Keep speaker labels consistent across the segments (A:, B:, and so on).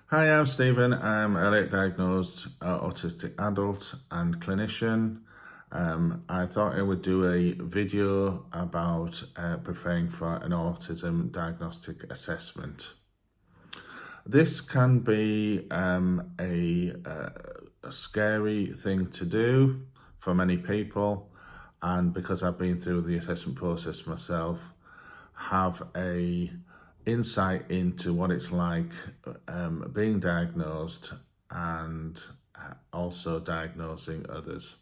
A: Hi, I'm Stephen. I'm a late diagnosed autistic adult and clinician. I thought I would do a video about preparing for an autism diagnostic assessment. This can be a scary thing to do for many people, and because I've been through the assessment process myself, have a insight into what it's like being diagnosed and also diagnosing others.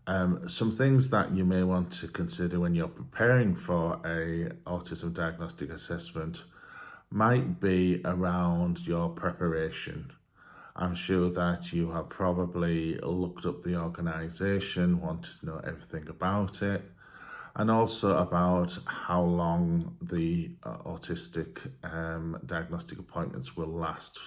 A: Some things that you may want to consider when you're preparing for a autism diagnostic assessment might be around your preparation. I'm sure that you have probably looked up the organisation, wanted to know everything about it, and also about how long the autistic diagnostic appointments will last,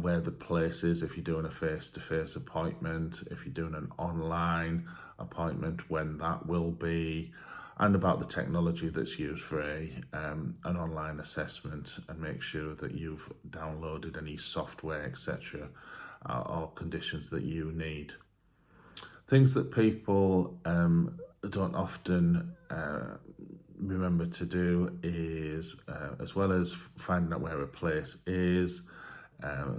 A: where the place is, if you're doing a face-to-face appointment, if you're doing an online appointment, when that will be, and about the technology that's used for an online assessment, and make sure that you've downloaded any software, etc., or conditions that you need. Things that people don't often remember to do is, as well as finding out where a place is,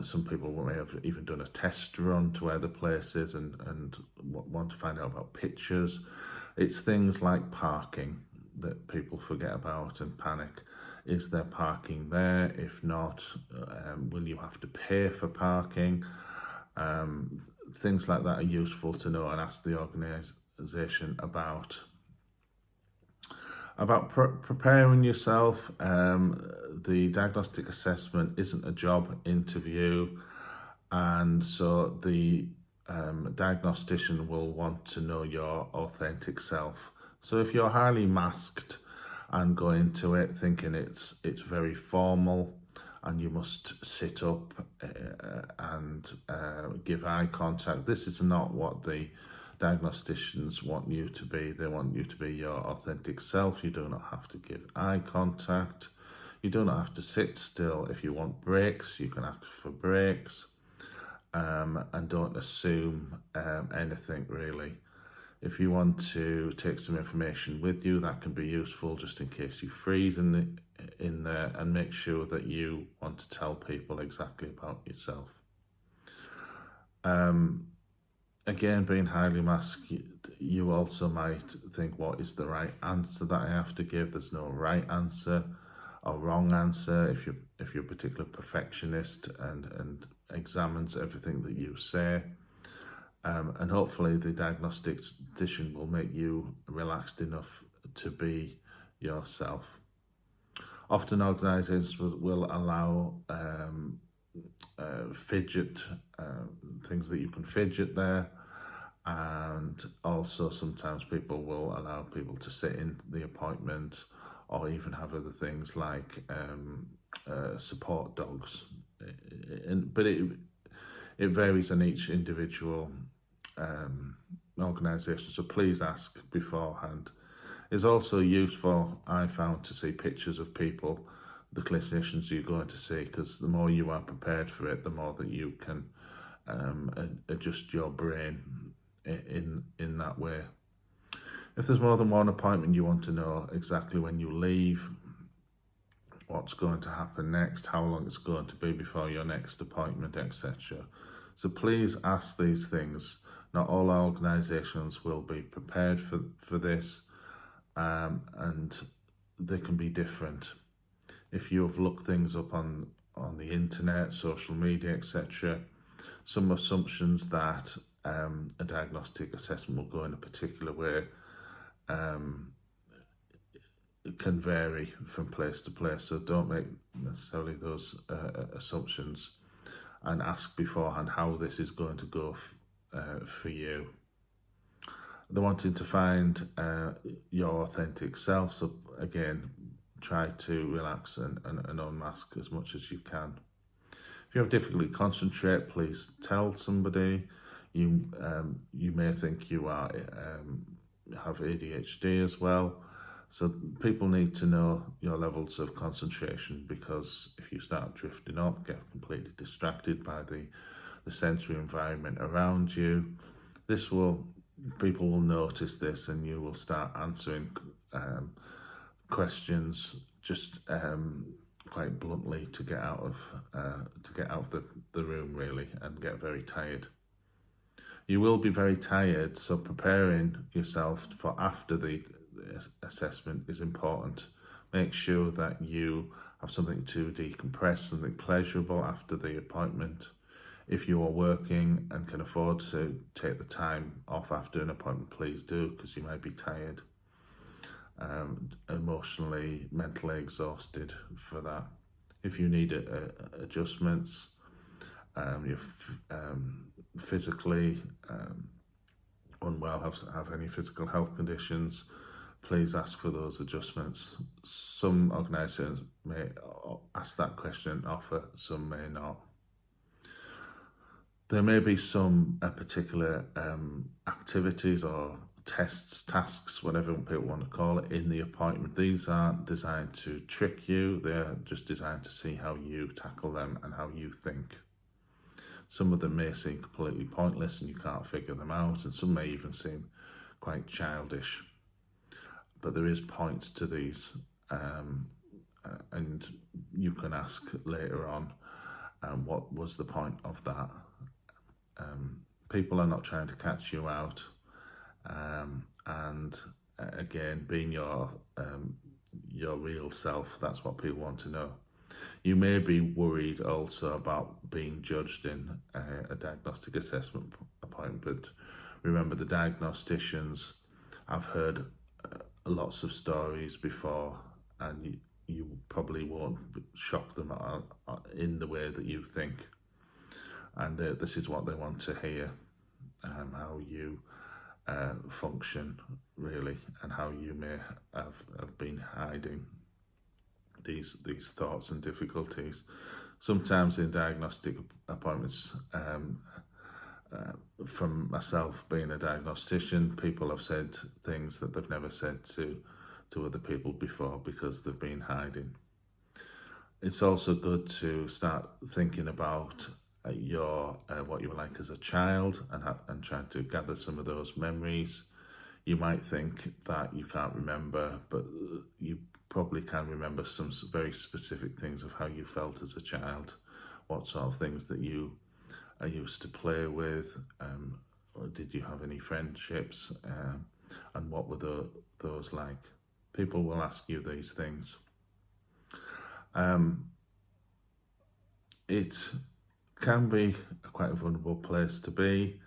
A: some people may have even done a test run to where the place is and want to find out about pictures. It's things like parking that people forget about and panic. Is there parking there? If not, will you have to pay for parking? Things like that are useful to know and ask the organisation about. Preparing yourself, the diagnostic assessment isn't a job interview, and so the diagnostician will want to know your authentic self. So if you're highly masked and go into it thinking it's very formal and you must sit up and give eye contact, this is not what the diagnosticians want you to be. They want you to be your authentic self. You do not have to give eye contact. You do not have to sit still. If you want breaks, you can ask for breaks, and don't assume anything really. If you want to take some information with you, that can be useful just in case you freeze in there, and make sure that you want to tell people exactly about yourself. Again, being highly masked, you also might think, what is the right answer that I have to give? There's no right answer or wrong answer. If you're a particular perfectionist and examines everything that you say, and hopefully the diagnostician will make you relaxed enough to be yourself. Often organisations will allow fidget, things that you can fidget there, and also sometimes people will allow people to sit in the appointment, or even have other things like support dogs. But it varies on each individual organisation, so please ask beforehand. It's also useful, I found, to see pictures of people, the clinicians you're going to see, because the more you are prepared for it, the more that you can adjust your brain in that way. If there's more than one appointment, you want to know exactly when you leave, what's going to happen next, how long it's going to be before your next appointment, etc. So please ask these things. Not all organisations will be prepared for this, and they can be different. If you have looked things up on the internet, social media, etc., some assumptions that a diagnostic assessment will go in a particular way can vary from place to place, so don't make necessarily those assumptions, and ask beforehand how this is going to go for you. They're wanting to find your authentic self, so again, try to relax and unmask as much as you can. If you have difficulty concentrate, please tell somebody. You may think you have ADHD as well, so people need to know your levels of concentration, because if if you start drifting up, get completely distracted by the sensory environment around you, people will notice this, and you will start answering questions just quite bluntly to get out of the room, really, and get very tired. You will be very tired, so preparing yourself for after the assessment is important. Make sure that you have something to decompress, something pleasurable after the appointment. If you are working and can afford to take the time off after an appointment, please do, because you might be tired, emotionally, mentally exhausted for that. If you need adjustments, you're physically unwell, have any physical health conditions, please ask for those adjustments. Some organisations may ask that question and offer, some may not. There may be some particular activities or tests, tasks, whatever people want to call it, in the appointment. These aren't designed to trick you, they're just designed to see how you tackle them and how you think. Some of them may seem completely pointless and you can't figure them out, and some may even seem quite childish. But there is points to these, and you can ask later on, what was the point of that? People are not trying to catch you out, and again, being your real self, that's what people want to know. You may be worried also about being judged in a diagnostic assessment appointment, but remember, the diagnosticians, I've heard lots of stories before, and you probably won't shock them in the way that you think. And this is what they want to hear, how you function, really, and how you may have been hiding these thoughts and difficulties. Sometimes in diagnostic appointments, from myself being a diagnostician, people have said things that they've never said to other people before because they've been hiding. It's also good to start thinking about what you were like as a child, and trying to gather some of those memories. You might think that you can't remember, but you probably can remember some very specific things of how you felt as a child, what sort of things that you used to play with, or did you have any friendships, and what were those like? People will ask you these things. It can be quite a vulnerable place to be,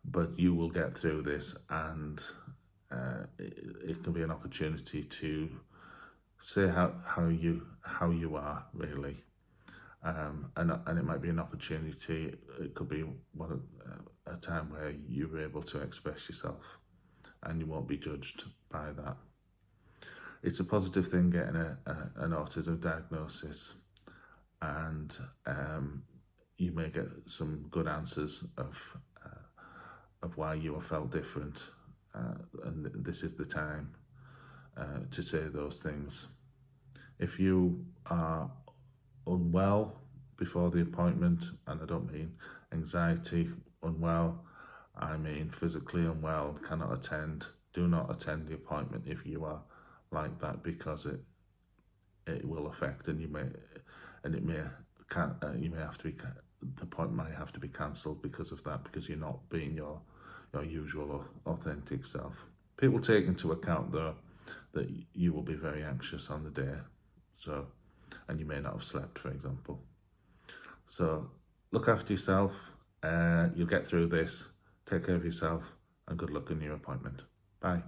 A: but you will get through this, and it can be an opportunity to say how you are, really, and it might be an opportunity. It could be a time where you're able to express yourself, and you won't be judged by that. It's a positive thing getting an autism diagnosis, and you may get some good answers of why you have felt different, and this is the time to say those things. If you are unwell before the appointment, and I don't mean anxiety unwell, I mean physically unwell, cannot attend, do not attend the appointment if you are like that, because it will affect, and you may have to be, the appointment might have to be cancelled because of that, because you're not being your usual authentic self. People take into account though that you will be very anxious on the day, and you may not have slept, for example. So look after yourself, you'll get through this, take care of yourself, and good luck in your appointment. Bye.